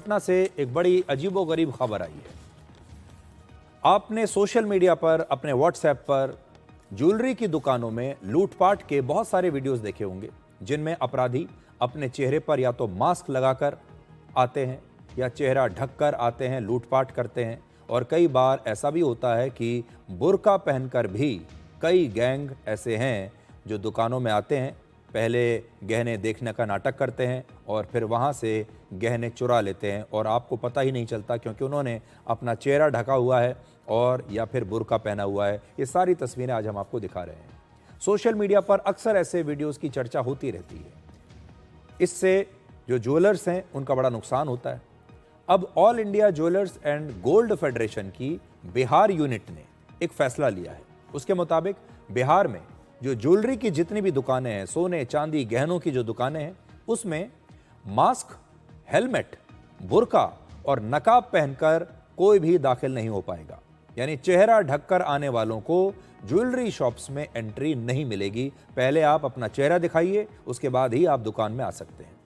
पटना से एक बड़ी अजीबोगरीब खबर आई है। आपने सोशल मीडिया पर, अपने व्हाट्सएप पर ज्वेलरी की दुकानों में लूटपाट के बहुत सारे वीडियोस देखे होंगे, जिनमें अपराधी अपने चेहरे पर या तो मास्क लगाकर आते हैं या चेहरा ढककर आते हैं, लूटपाट करते हैं। और कई बार ऐसा भी होता है कि बुर्का पहनकर भी कई गैंग ऐसे हैं जो दुकानों में आते हैं, पहले गहने देखने का नाटक करते हैं और फिर वहाँ से गहने चुरा लेते हैं और आपको पता ही नहीं चलता, क्योंकि उन्होंने अपना चेहरा ढका हुआ है और या फिर बुर्का पहना हुआ है। ये सारी तस्वीरें आज हम आपको दिखा रहे हैं। सोशल मीडिया पर अक्सर ऐसे वीडियोस की चर्चा होती रहती है। इससे जो ज्वेलर्स हैं उनका बड़ा नुकसान होता है। अब all India jewellers and gold federation की बिहार यूनिट ने एक फैसला लिया है। उसके मुताबिक बिहार में जो ज्वेलरी की जितनी भी दुकानें हैं, सोने चांदी गहनों की जो दुकानें हैं, उसमें मास्क, हेलमेट, बुर्का और नकाब पहनकर कोई भी दाखिल नहीं हो पाएगा। यानी चेहरा ढककर आने वालों को ज्वेलरी शॉप्स में एंट्री नहीं मिलेगी। पहले आप अपना चेहरा दिखाइए, उसके बाद ही आप दुकान में आ सकते हैं।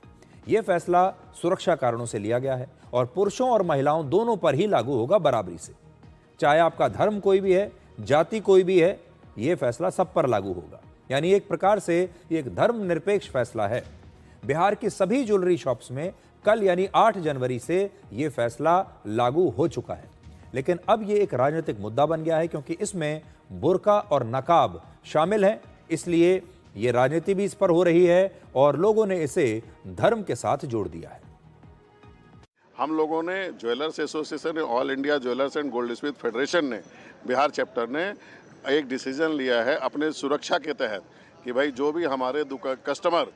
यह फैसला सुरक्षा कारणों से लिया गया है और पुरुषों और महिलाओं दोनों पर ही लागू होगा बराबरी से। चाहे आपका धर्म कोई भी है, जाति कोई भी है, यह फैसला सब पर लागू होगा। यानी एक प्रकार से ये एक धर्मनिरपेक्ष फैसला है। बिहार की सभी ज्वेलरी शॉप्स में कल यानी 8 जनवरी से यह फैसला लागू हो चुका है। लेकिन अब यह एक राजनीतिक मुद्दा बन गया है, क्योंकि इसमें बुर्का और नकाब शामिल हैं। इसलिए यह राजनीति भी इस पर हो रही है और लोगों ने इसे धर्म के साथ जोड़ दिया है। हम लोगों ने jewellers association, all India jewellers and gold Smith federation ने, बिहार चैप्टर ने एक डिसीजन लिया है अपने सुरक्षा के तहत कि भाई जो भी हमारे कस्टमर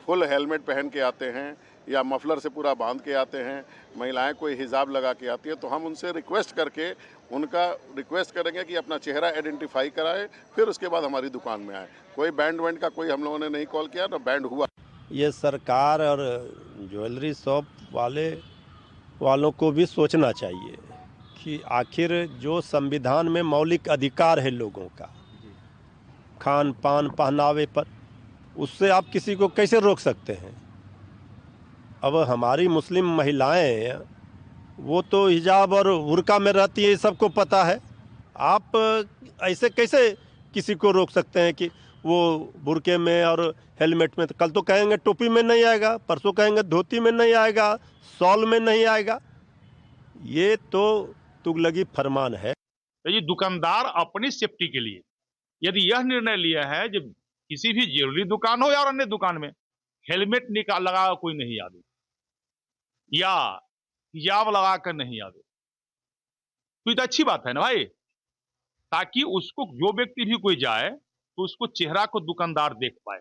फुल हेलमेट पहन के आते हैं या मफलर से पूरा बांध के आते हैं, महिलाएं कोई हिजाब लगा के आती है, तो हम उनसे रिक्वेस्ट करके उनका रिक्वेस्ट करेंगे कि अपना चेहरा आइडेंटिफाई कराए, फिर उसके बाद हमारी दुकान में आए। कोई बैंड वैंड का कोई हम लोगों ने नहीं कॉल किया, ना बैंड हुआ। ये सरकार और ज्वेलरी शॉप वालों को भी सोचना चाहिए कि आखिर जो संविधान में मौलिक अधिकार है लोगों का, खान पान पहनावे पर, उससे आप किसी को कैसे रोक सकते हैं। अब हमारी मुस्लिम महिलाएं वो तो हिजाब और बुर्का में रहती है, सबको पता है। आप ऐसे कैसे किसी को रोक सकते हैं कि वो बुर्के में और हेलमेट में, कल तो कहेंगे टोपी में नहीं आएगा, परसों कहेंगे धोती में नहीं आएगा, शॉल में नहीं आएगा। ये तो तुगलकी फरमान है। ये दुकानदार अपनी सेफ्टी के लिए यदि यह निर्णय लिया है, जब किसी भी ज्वेलरी दुकान हो या और अन्य दुकान में हेलमेट लगा कोई नहीं आवे या हिजाब लगा कर नहीं आवे, तो ये तो अच्छी बात है ना भाई, ताकि उसको जो व्यक्ति भी कोई जाए तो उसको चेहरा को दुकानदार देख पाए।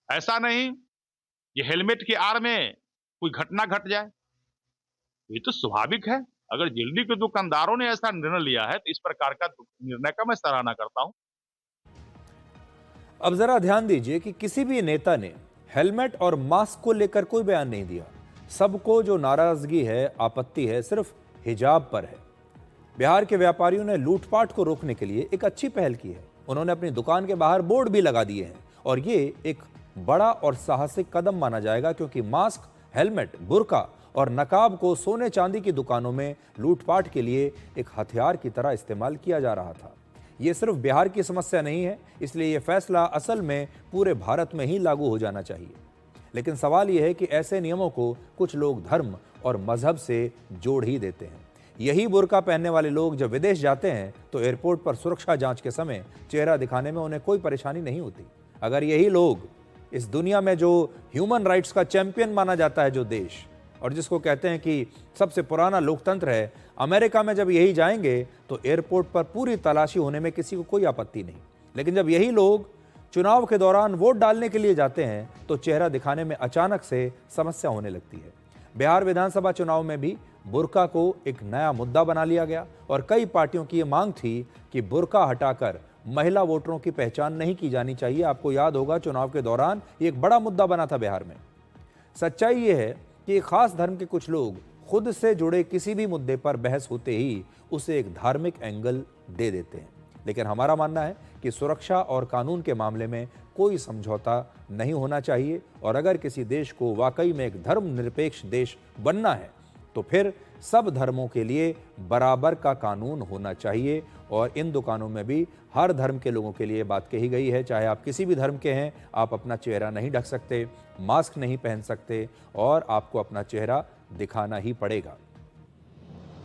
ऐसा नहीं ये हेलमेट के आड़ में कोई घटना घट जाए। ये तो स्वाभाविक है। अगर ज्वेलरी के दुकानदारों ने ऐसा निर्णय लिया है तो इस प्रकार का निर्णय का मैं सराहना करता हूं। अब जरा ध्यान दीजिए कि किसी भी नेता ने हेलमेट और मास्क को लेकर कोई बयान नहीं दिया। सबको जो नाराजगी है, आपत्ति है, सिर्फ हिजाब पर है। बिहार के व्यापारियों ने लूटपाट को रोकने के लिए एक अच्छी पहल की है। उन्होंने अपनी दुकान के बाहर बोर्ड भी लगा दिए हैं और ये एक बड़ा और साहसिक कदम माना जाएगा, क्योंकि मास्क, हेलमेट, बुर्का और नकाब को सोने चांदी की दुकानों में लूटपाट के लिए एक हथियार की तरह इस्तेमाल किया जा रहा था। ये सिर्फ बिहार की समस्या नहीं है, इसलिए यह फैसला असल में पूरे भारत में ही लागू हो जाना चाहिए। लेकिन सवाल यह है कि ऐसे नियमों को कुछ लोग धर्म और मजहब से जोड़ ही देते हैं। यही बुर्का पहनने वाले लोग जब विदेश जाते हैं तो एयरपोर्ट पर सुरक्षा जांच के समय चेहरा दिखाने में उन्हें कोई परेशानी नहीं होती। अगर यही लोग इस दुनिया में जो ह्यूमन राइट्स का चैंपियन माना जाता है, जो देश और जिसको कहते हैं कि सबसे पुराना लोकतंत्र है, अमेरिका में जब यही जाएंगे तो एयरपोर्ट पर पूरी तलाशी होने में किसी को कोई आपत्ति नहीं। लेकिन जब यही लोग चुनाव के दौरान वोट डालने के लिए जाते हैं तो चेहरा दिखाने में अचानक से समस्या होने लगती है। बिहार विधानसभा चुनाव में भी बुर्का को एक नया मुद्दा बना लिया गया और कई पार्टियों की ये मांग थी कि बुर्का हटाकर महिला वोटरों की पहचान नहीं की जानी चाहिए। आपको याद होगा चुनाव के दौरान ये एक बड़ा मुद्दा बना था बिहार में। सच्चाई ये है कि एक खास धर्म के कुछ लोग खुद से जुड़े किसी भी मुद्दे पर बहस होते ही उसे एक धार्मिक एंगल दे देते हैं। लेकिन हमारा मानना है कि सुरक्षा और कानून के मामले में कोई समझौता नहीं होना चाहिए और अगर किसी देश को वाकई में एक धर्मनिरपेक्ष देश बनना है तो फिर सब धर्मों के लिए बराबर का कानून होना चाहिए। और इन दुकानों में भी हर धर्म के लोगों के लिए बात कही गई है, चाहे आप किसी भी धर्म के हैं, आप अपना चेहरा नहीं ढक सकते, मास्क नहीं पहन सकते और आपको अपना चेहरा दिखाना ही पड़ेगा।